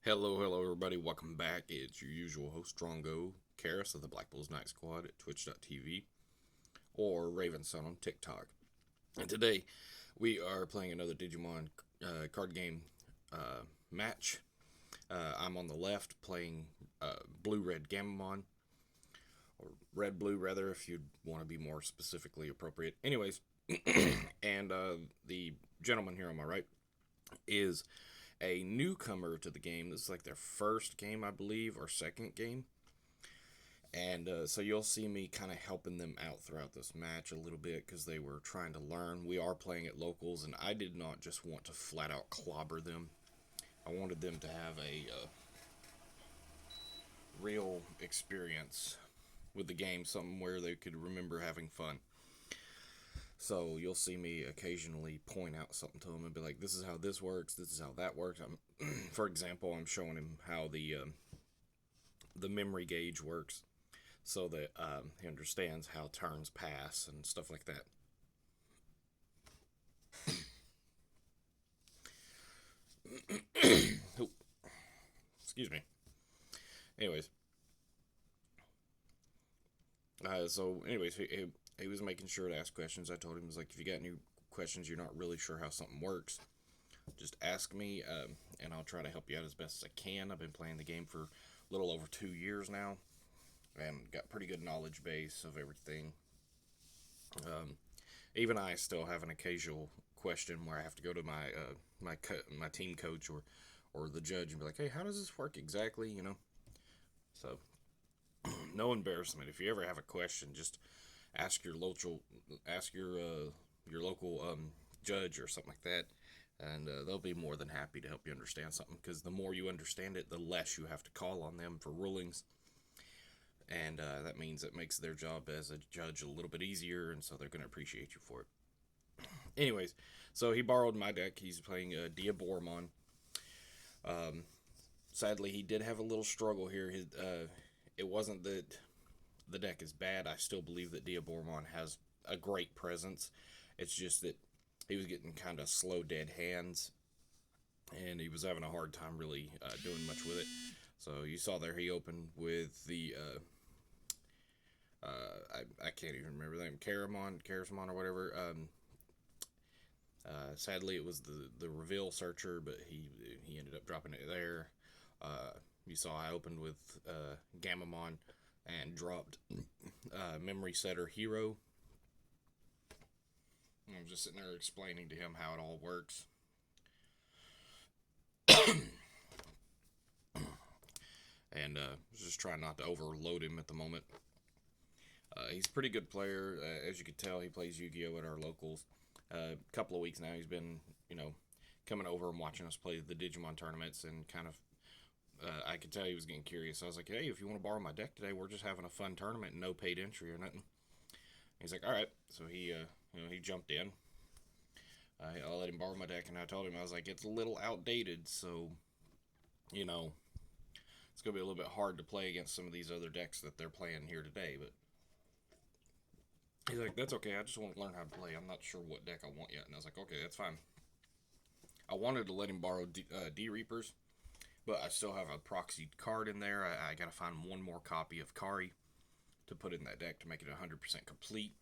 Hello, everybody. Welcome back. It's your usual host, Strongo Karis of the Black Bulls Night Squad at twitch.tv or Ravenson on TikTok. And today we are playing another Digimon card game match. I'm on the left playing Blue-Red Gammamon, or Red+Blue rather, if you'd want to be more specifically appropriate. Anyways, and the gentleman here on my right is a newcomer to the game. This is like their first game, I believe, or second game. And so you'll see me kind of helping them out throughout this match a little bit because they were trying to learn. We are playing at locals, and I did not just want to flat out clobber them. I wanted them to have a real experience with the game, something where they could remember having fun. So you'll see me occasionally point out something to him and be like, "This is how this works. This is how that works." For example, I'm showing him how the memory gauge works, so that he understands how turns pass and stuff like that. Oh, excuse me. Anyways, he was making sure to ask questions. I told him, like, if you got any questions, you're not really sure how something works, just ask me, and I'll try to help you out as best as I can. I've been playing the game for a little over 2 years now, and got pretty good knowledge base of everything. Even I still have an occasional question where I have to go to my team coach or the judge and be like, "Hey, how does this work exactly?" So no embarrassment. If you ever have a question, just ask your local judge or something like that, and they'll be more than happy to help you understand something. Because the more you understand it, the less you have to call on them for rulings, and that means it makes their job as a judge a little bit easier, and so they're going to appreciate you for it. Anyways, so he borrowed my deck. He's playing Diaboromon. Sadly, he did have a little struggle here. It wasn't that the deck is bad. I still believe that Diaboromon has a great presence. It's just that he was getting kind of slow dead hands, and he was having a hard time really doing much with it. So you saw there he opened with the I can't even remember the name, Karismon or whatever. Sadly, it was the reveal searcher, but he ended up dropping it there. You saw I opened with Gammamon and dropped Memory Setter Hero. I'm just sitting there explaining to him how it all works. And just trying not to overload him at the moment. He's a pretty good player. As you can tell, he plays Yu-Gi-Oh! At our locals. A couple of weeks now, he's been, coming over and watching us play the Digimon tournaments, and kind of, I could tell he was getting curious. I was like, "Hey, if you want to borrow my deck today, we're just having a fun tournament, no paid entry or nothing." He's like, "All right." So he jumped in. I'll let him borrow my deck, and I told him, I was like, "It's a little outdated, so, it's gonna be a little bit hard to play against some of these other decks that they're playing here today." But he's like, "That's okay. I just want to learn how to play. I'm not sure what deck I want yet." And I was like, "Okay, that's fine." I wanted to let him borrow D Reapers, but I still have a proxied card in there. I gotta find one more copy of Kari to put in that deck to make it 100% complete.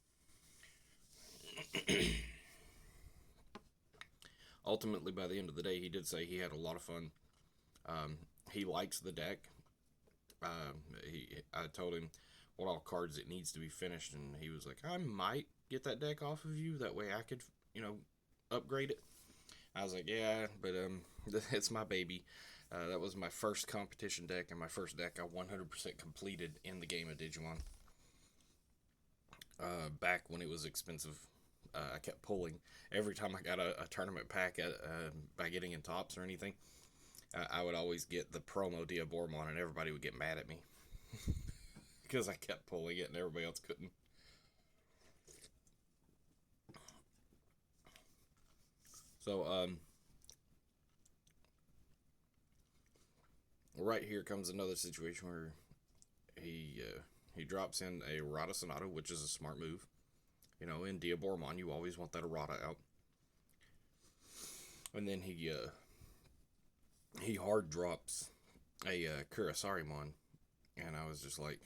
Ultimately, by the end of the day, he did say he had a lot of fun. He likes the deck. I told him what all cards it needs to be finished, and he was like, "I might get that deck off of you. That way I could, upgrade it." I was like, "Yeah, but it's my baby." That was my first competition deck, and my first deck I 100% completed in the game of Digimon. Back when it was expensive, I kept pulling every time I got a tournament pack by getting in tops or anything. I would always get the promo Diaboromon, and everybody would get mad at me because I kept pulling it and everybody else couldn't. So, right here comes another situation where he drops in a Rada Sonata, which is a smart move. In Diaboromon, you always want that errata out. And then he hard drops a Kurisarimon, and I was just like,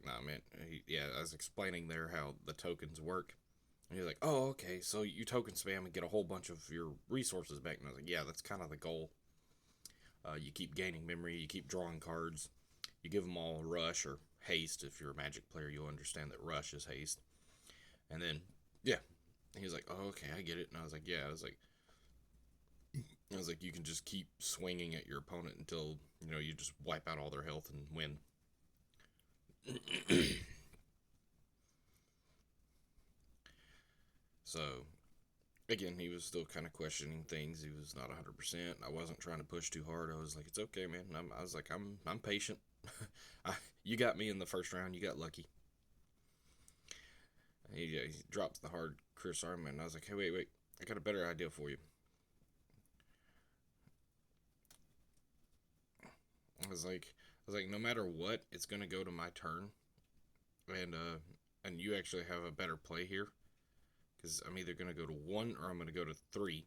nah, man. Yeah, I was explaining there how the tokens work. And he's like, oh, okay, so you token spam and get a whole bunch of your resources back. And I was like, yeah, that's kind of the goal. You keep gaining memory, you keep drawing cards, you give them all a rush or haste. If you're a magic player, you'll understand that rush is haste. And then, yeah, he was like, oh, okay, I get it. And I was like, yeah, you can just keep swinging at your opponent until, you just wipe out all their health and win. So, again, he was still kind of questioning things. He was not 100%. I wasn't trying to push too hard. I was like, it's okay, man. I was like, I'm patient. You got me in the first round. You got lucky. He dropped the hard Chris Armman. And I was like, hey, wait. I got a better idea for you. I was like, no matter what, it's gonna go to my turn, and you actually have a better play here, because I'm either gonna go to 1 or I'm gonna go to 3.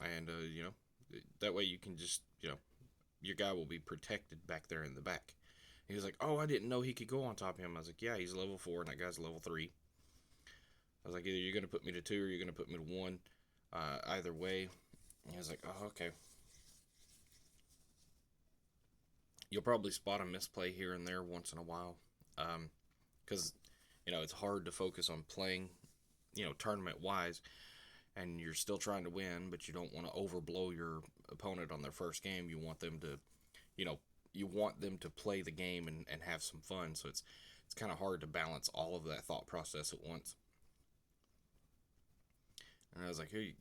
And that way you can just your guy will be protected back there in the back. He was like, oh, I didn't know he could go on top of him. I was like, yeah, he's level 4 and that guy's level 3. I was like, either you're gonna put me to 2 or you're gonna put me to 1. Either way. He was like, oh, okay. You'll probably spot a misplay here and there once in a while, because it's hard to focus on playing, tournament wise, and you're still trying to win, but you don't want to overblow your opponent on their first game. You want them to, you know, you want them to play the game and have some fun. So it's kind of hard to balance all of that thought process at once. And I was like, hey,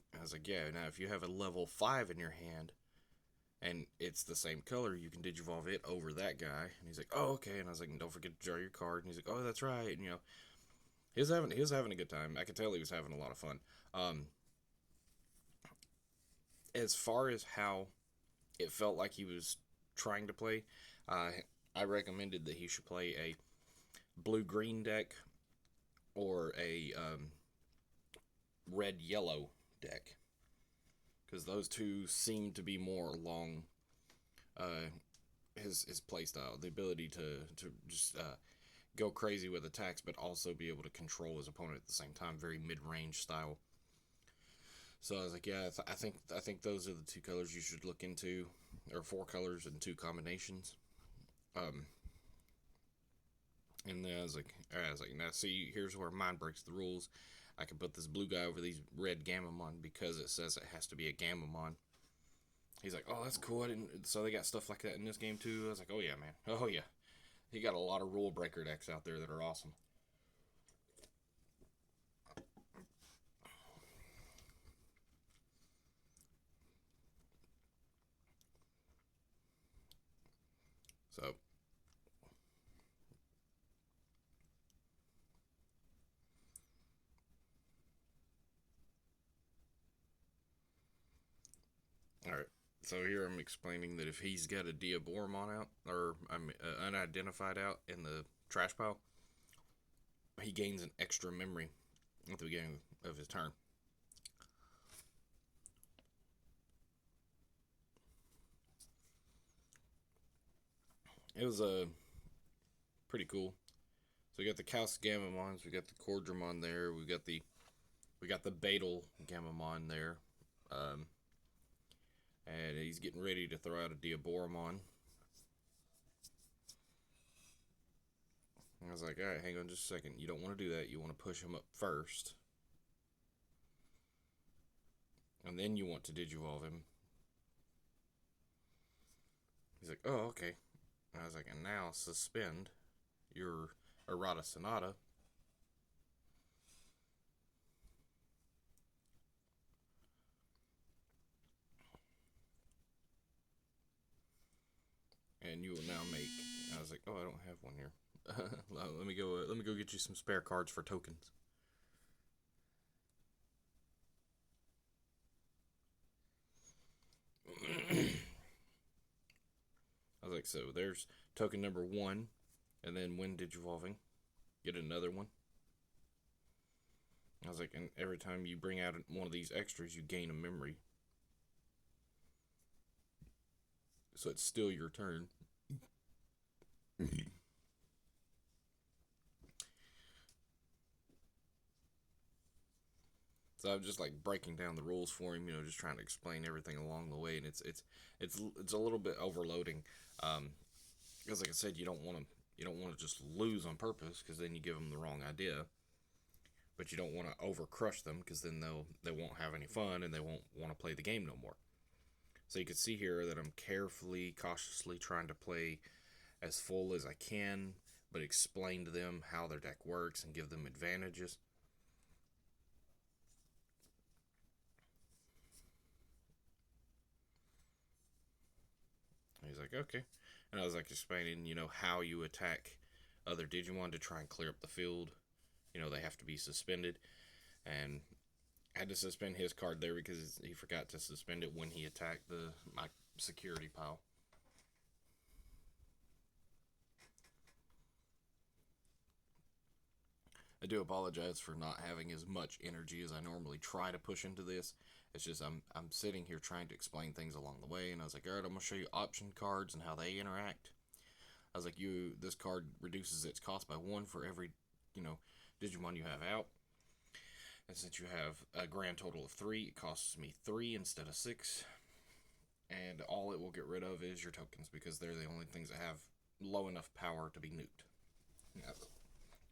yeah. Now if you have a level 5 in your hand, and it's the same color, you can digivolve it over that guy. And he's like, oh, okay. And I was like, and don't forget to draw your card. And he's like, oh, that's right. And he was having a good time. I could tell he was having a lot of fun. Um, as far as how it felt like he was trying to play, uh, I recommended that he should play a blue green deck or a red yellow deck, because those two seem to be more along uh, his play style, the ability to just go crazy with attacks, but also be able to control his opponent at the same time. Very mid range style. So I was like, yeah, I think those are the two colors you should look into, or 4 colors and 2 combinations. Um, and then I was like, now see, here's where mine breaks the rules. I can put this blue guy over these red Gammamon because it says it has to be a Gammamon. He's like, oh, that's cool. So they got stuff like that in this game too. I was like, oh yeah, man. Oh yeah. He got a lot of rule breaker decks out there that are awesome. So, all right. So here I'm explaining that if he's got a Diaboromon out, or unidentified out in the trash pile, he gains an extra memory at the beginning of his turn. It was pretty cool. So we got the Kaus Gammamons, we got the Cordramon there, we got the Beetle Gammamon there, um, and he's getting ready to throw out a Diaboromon. I was like, all right, hang on just a second. You don't want to do that. You want to push him up first, and then you want to digivolve him. He's like, oh, okay. And I was like, and now suspend your Errata Sonata. And you will now make. I was like, oh, I don't have one here. let me go. Let me go get you some spare cards for tokens. I was like, so there's token number 1, and then when digivolving, get another one. I was like, and every time you bring out one of these extras, you gain a memory. So it's still your turn. So I'm just like breaking down the rules for him, just trying to explain everything along the way, and it's a little bit overloading, because like I said, you don't want to just lose on purpose, because then you give them the wrong idea, but you don't want to over crush them, because then they won't have any fun and they won't want to play the game no more. So you can see here that I'm carefully, cautiously trying to play as full as I can, but explain to them how their deck works and give them advantages. And he's like, okay. And I was like explaining, how you attack other Digimon to try and clear up the field. They have to be suspended. And I had to suspend his card there because he forgot to suspend it when he attacked my security pile. I do apologize for not having as much energy as I normally try to push into this. It's just I'm sitting here trying to explain things along the way, and I was like, all right, I'm gonna show you option cards and how they interact. I was like, this card reduces its cost by 1 for every, Digimon you have out. And since you have a grand total of 3, it costs me 3 instead of 6. And all it will get rid of is your tokens, because they're the only things that have low enough power to be nuked. Yeah.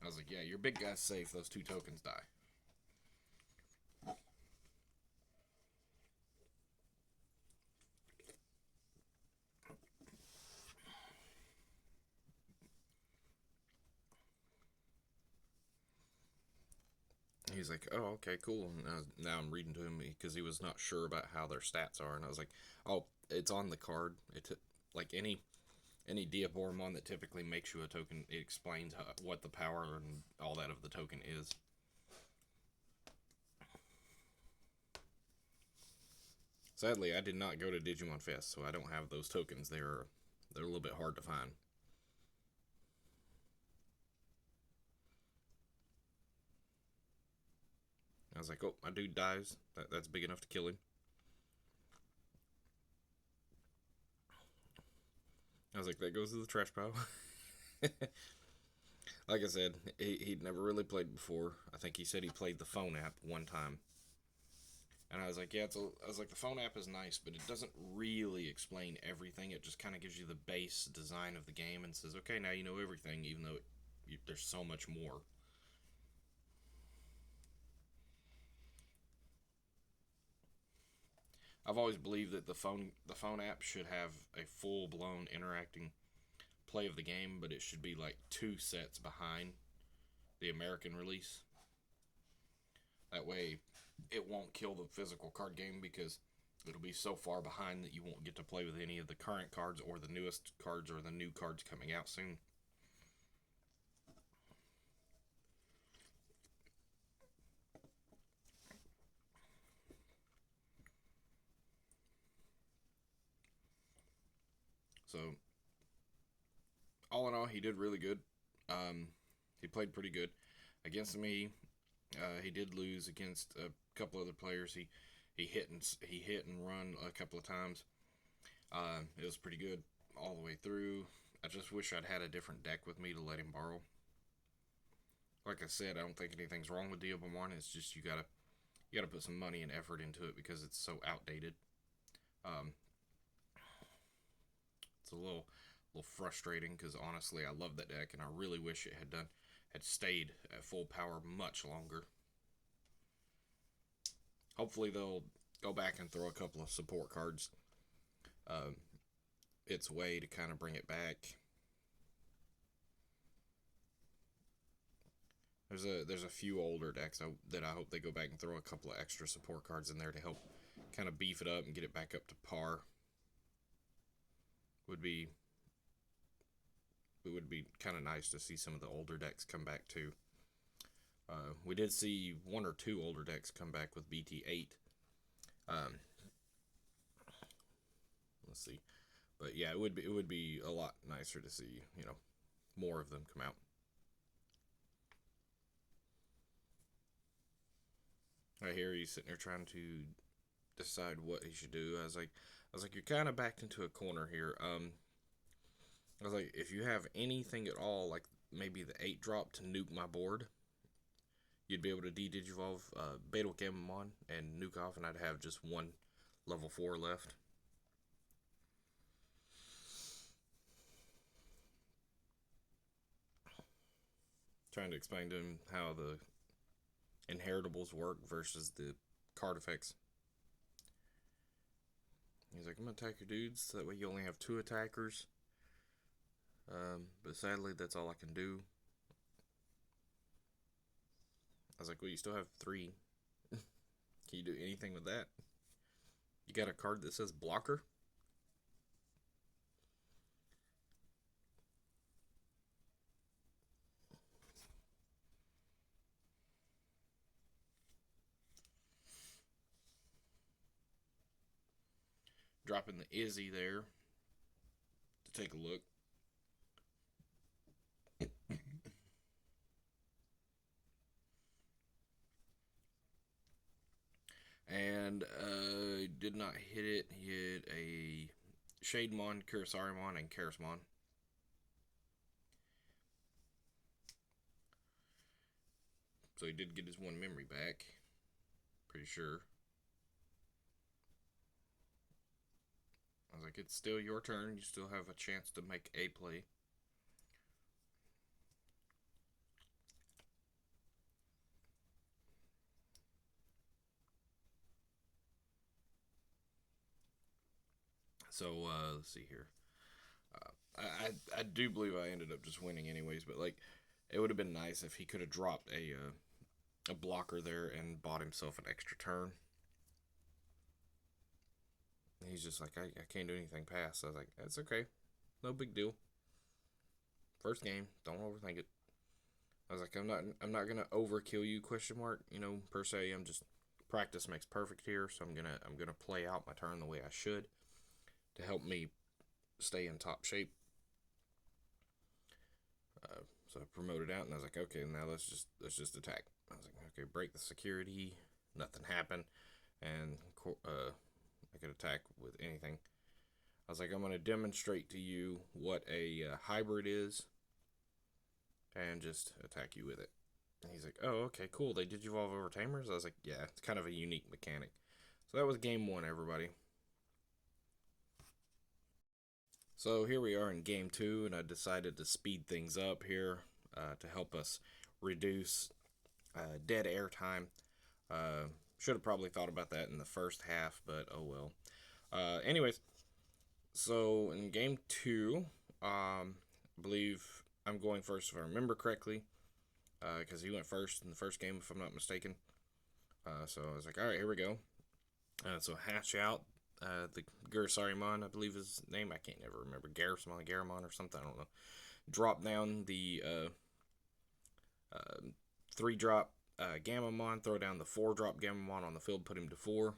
I was like, yeah, your big guy's safe. Those 2 tokens die. He's like, oh, okay, cool. And now I'm reading to him because he was not sure about how their stats are. And I was like, oh, it's on the card. Like any Diaboromon that typically makes you a token, it explains what the power and all that of the token is. Sadly, I did not go to Digimon Fest, so I don't have those tokens. They're a little bit hard to find. I was like, oh, my dude dies. That's big enough to kill him. I was like, that goes to the trash pile. Like I said, he'd never really played before. I think he said he played the phone app one time. And I was like, yeah, I was like, the phone app is nice, but it doesn't really explain everything. It just kind of gives you the base design of the game and says, okay, now you know everything, even though there's so much more. I've always believed that the phone app should have a full blown interacting play of the game, but it should be like 2 sets behind the American release. That way, it won't kill the physical card game, because it'll be so far behind that you won't get to play with any of the current cards or the newest cards or the new cards coming out soon. So, all in all, he did really good. Um, he played pretty good against me. He did lose against a couple other players. He hit and run a couple of times. It was pretty good all the way through. I just wish I'd had a different deck with me to let him borrow. Like I said, I don't think anything's wrong with Diaboromon. It's just you gotta put some money and effort into it because it's so outdated. Um, it's a little frustrating, because honestly, I love that deck and I really wish it had stayed at full power much longer. Hopefully they'll go back and throw a couple of support cards uh, its way to kind of bring it back. There's a few older decks that I hope they go back and throw a couple of extra support cards in there to help kind of beef it up and get it back up to par. Would be It would be kind of nice to see some of the older decks come back too. We did see 1 or 2 older decks come back with BT8. Um, let's see, but yeah, it would be a lot nicer to see more of them come out. Right here, he's sitting there trying to decide what he should do. I was like, you're kind of backed into a corner here. I was like, if you have anything at all, like maybe the 8 drop to nuke my board, you'd be able to de-digivolve Beta Gammamon and nuke off, and I'd have just one level 4 left. Trying to explain to him how the inheritables work versus the card effects. He's like, I'm gonna attack your dudes, so that way you only have 2 attackers. But sadly, that's all I can do. I was like, well, you still have 3. Can you do anything with that? You got a card that says blocker? Dropping the Izzy there to take a look. And did not hit it. He hit a Shademon, Kurisarimon, and Karasmon. So he did get his 1 memory back. Pretty sure. I was like, it's still your turn. You still have a chance to make a play. So let's see here. I do believe I ended up just winning anyways, but like it would have been nice if he could have dropped a blocker there and bought himself an extra turn. And he's just like, I can't do anything past. So I was like, that's okay, no big deal. First game, don't overthink it. I was like, I'm not gonna overkill you, question mark, per se. I'm just, practice makes perfect here, so I'm gonna play out my turn the way I should to help me stay in top shape. So I promoted out, and I was like, okay, now let's just attack. I was like, okay, break the security. Nothing happened, and I could attack with anything. I was like, I'm gonna demonstrate to you what a hybrid is, and just attack you with it. And he's like, oh, okay, cool. They digivolve over tamers. I was like, yeah, it's kind of a unique mechanic. So that was game 1, everybody. So here we are in game 2, and I decided to speed things up here to help us reduce dead air time. Should have probably thought about that in the first half, but oh well. Anyways, so in game 2, I believe I'm going first if I remember correctly, because he went first in the first game if I'm not mistaken. So I was like, all right, here we go. So hatch out the Kurisarimon, I believe his name. I can't never remember. Garamon or something. I don't know. Drop down the 3-drop Gammamon. Throw down the 4-drop Gammamon on the field. Put him to 4.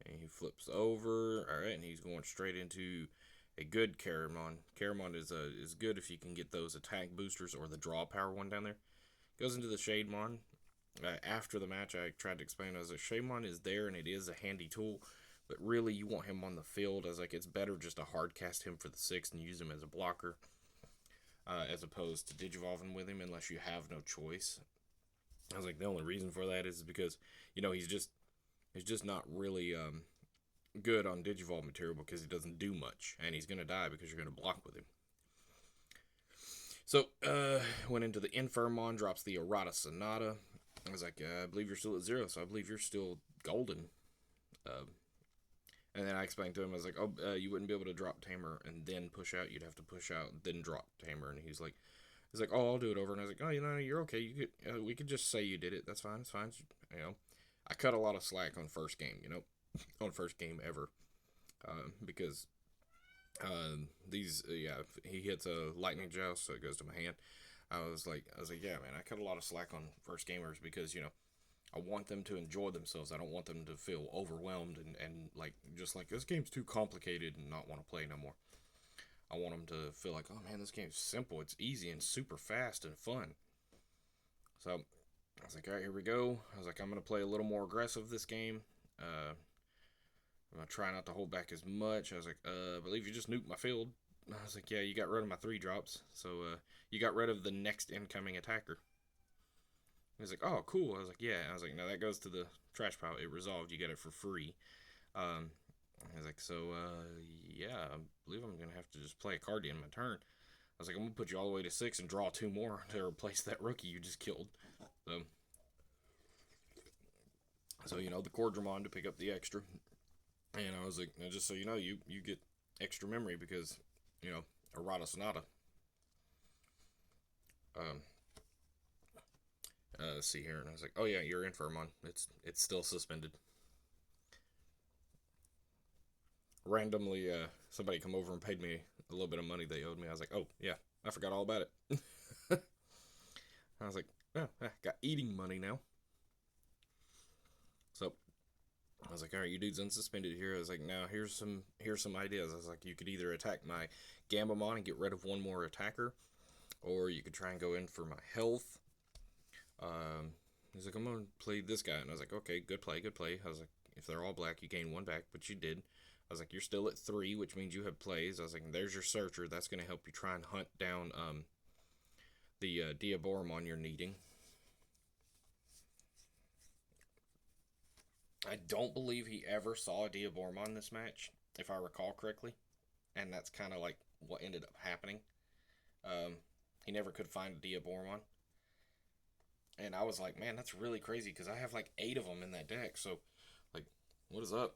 And he flips over. All right, and he's going straight into a good Garamon. Garamon is good if you can get those attack boosters or the draw power one down there. Goes into the Shademon. After the match, I tried to explain. I was like, Shademon is there, and it is a handy tool. But really, you want him on the field. I was like, it's better just to hard cast him for the 6 and use him as a blocker, as opposed to digivolving with him unless you have no choice. I was like, the only reason for that is because he's just not really good on digivolve material because he doesn't do much, and he's gonna die because you're gonna block with him. So went into the Infirmon, drops the Errata Sonata. I was like, I believe you're still at 0, so I believe you're still golden. And then I explained to him, I was like, oh, you wouldn't be able to drop Tamer and then push out. You'd have to push out, then drop Tamer. And he's like, oh, I'll do it over. And I was like, oh, you're okay. You could, we could just say you did it. That's fine. It's fine. I cut a lot of slack on first game, on first game ever. Because he hits a lightning joust, so it goes to my hand. I was like, yeah, man, I cut a lot of slack on first gamers because, I want them to enjoy themselves. I don't want them to feel overwhelmed and like, just like, this game's too complicated and not want to play no more. I want them to feel like, oh man, this game's simple. It's easy and super fast and fun. So I was like, all right, here we go. I was like, I'm going to play a little more aggressive this game. I'm going to try not to hold back as much. I was like, I believe you just nuked my field. I was like, yeah, you got rid of my 3 drops. So you got rid of the next incoming attacker. He was like, oh, cool. I was like, yeah. I was like, no, that goes to the trash pile. It resolved. You get it for free. Um, I was like, so, yeah, I believe I'm going to have to just play a card in my turn. I was like, I'm going to put you all the way to 6 and draw 2 more to replace that rookie you just killed. So the Cordramon to pick up the extra. And I was like, just so you know, you get extra memory because, Errata Sonata. Um, let's see here. And I was like, oh yeah, your Infirmon. It's still suspended. Randomly, somebody come over and paid me a little bit of money they owed me. I was like, oh yeah, I forgot all about it. I was like, oh, I got eating money now. So I was like, all right, you dude's unsuspended here. I was like, now here's some ideas. I was like, you could either attack my Gammamon and get rid of 1 more attacker, or you could try and go in for my health. He's like, I'm gonna play this guy, and I was like, okay, good play, good play. I was like, if they're all black, you gain 1 back, but you did. I was like, you're still at 3, which means you have plays. I was like, there's your searcher. That's gonna help you try and hunt down the Diaboromon you're needing. I don't believe he ever saw a Diaboromon in this match, if I recall correctly, and that's kind of like what ended up happening. He never could find a Diaboromon, and I was like, man, that's really crazy because I have like 8 of them in that deck. So, like, what is up,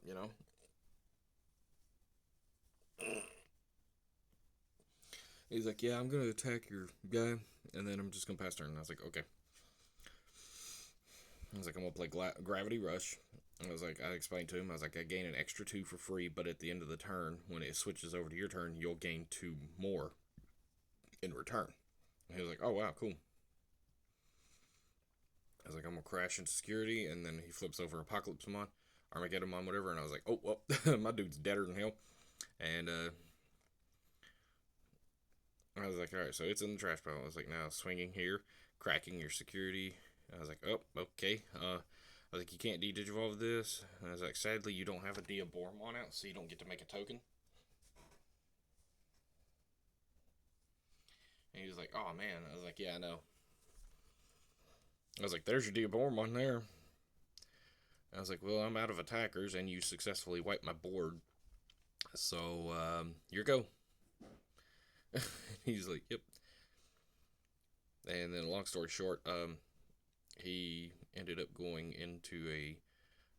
He's like, yeah, I'm gonna attack your guy, and then I'm just gonna pass turn. And I was like, okay. I was like, I'm gonna play Gravity Rush. I was like, I explained to him, I was like, I gain an extra 2 for free, but at the end of the turn, when it switches over to your turn, you'll gain 2 more in return. And he was like, oh wow, cool. I was like, I'm gonna crash into security, and then he flips over Apocalypsemon, Armageddonmon, whatever, and I was like, oh well, my dude's deader than hell. And I was like, alright, so it's in the trash pile. I was like, now swinging here, cracking your security. I was like, oh, okay. I was like, you can't de-digivolve this. And I was like, sadly, you don't have a Diaboromon out, so you don't get to make a token. And he was like, oh man. I was like, yeah, I know. I was like, there's your Diaboromon there. I was like, well, I'm out of attackers, and you successfully wiped my board. So, your go. He's like, yep. And then, long story short, he ended up going into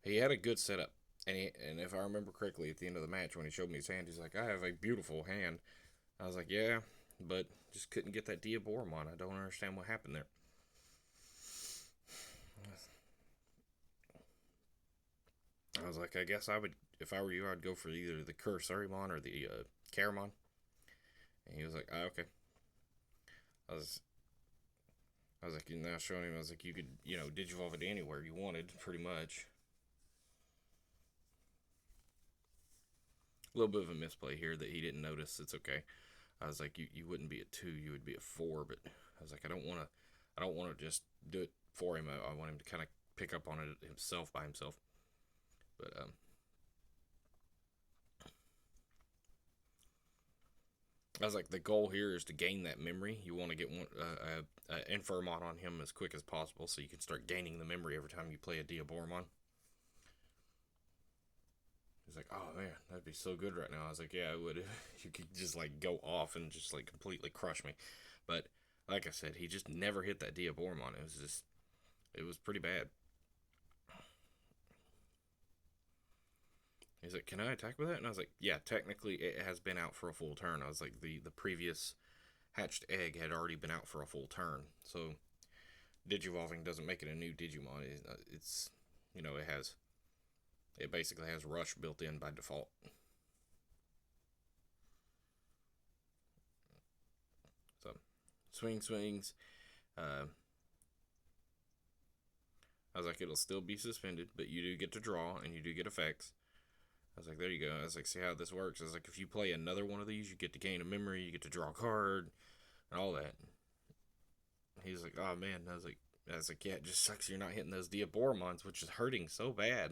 he had a good setup. And if I remember correctly, at the end of the match, when he showed me his hand, he's like, I have a beautiful hand. I was like, yeah, but just couldn't get that Diaboromon. I don't understand what happened there. I was like, I guess I would, if I were you, I'd go for either the Cursorimon or the Caramon. And he was like, okay. I was like, now showing him, I was like, you could, digivolve it anywhere you wanted, pretty much. A little bit of a misplay here that he didn't notice. It's okay. I was like, you wouldn't be at 2, you would be at 4. But I was like, I don't want to just do it for him. I want him to kind of pick up on it himself by himself. But I was like, the goal here is to gain that memory. You want to get one Infirmon on him as quick as possible, so you can start gaining the memory every time you play a Diaboromon. He's like, oh man, that'd be so good right now. I was like, yeah, it would. You could just like go off and just like completely crush me. But like I said, he just never hit that Diaboromon. It was pretty bad. He's like, can I attack with that? And I was like, yeah, technically it has been out for a full turn. I was like, the previous hatched egg had already been out for a full turn. So Digivolving doesn't make it a new Digimon. It's it basically has Rush built in by default. So, swings. I was like, it'll still be suspended, but you do get to draw and you do get effects. I was like, there you go. I was like, see how this works? I was like, if you play another one of these, you get to gain a memory, you get to draw a card, and all that. He's like, oh man. I was like, I was like, yeah, it just sucks you're not hitting those Diaboromons, which is hurting so bad.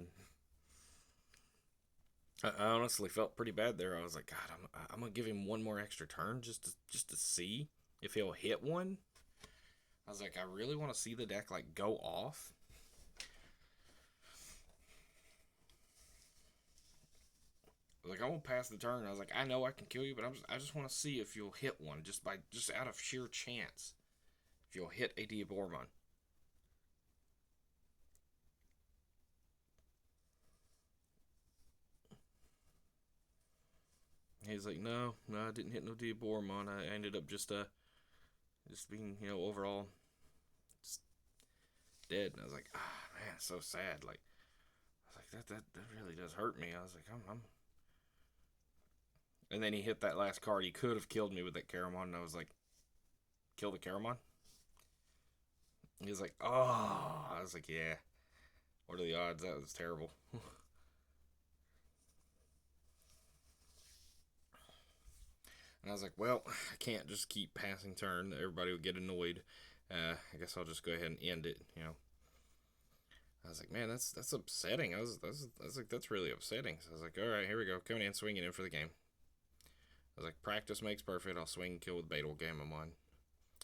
I honestly felt pretty bad there. I was like, God, I'm gonna give him one more extra turn just to see if he'll hit one. I was like, I really want to see the deck like go off. Like, I won't pass the turn. I was like, I know I can kill you, but I just want to see if you'll hit one just out of sheer chance. If you'll hit a Diaboromon. He's like, no, I didn't hit no Diaboromon. I ended up just being, overall just dead. And I was like, man, so sad. Like, I was like, that really does hurt me. I was like, I'm. And then he hit that last card. He could have killed me with that Gammamon, and I was like, kill the Gammamon? He was like, oh. I was like, yeah. What are the odds? That was terrible. And I was like, well, I can't just keep passing turn. Everybody would get annoyed. I guess I'll just go ahead and end it. I was like, man, that's upsetting. I was like, that's really upsetting. So I was like, all right, here we go, coming in, swinging in for the game. I was like, practice makes perfect. I'll swing and kill with Beetle Gammamon.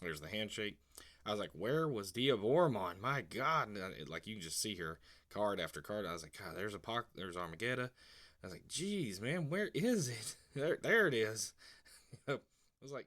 There's the handshake. I was like, where was Diaboromon? My God. Like, you can just see here, card after card. I was like, God, there's Armageddon. I was like, geez, man, where is it? There it is. I was like,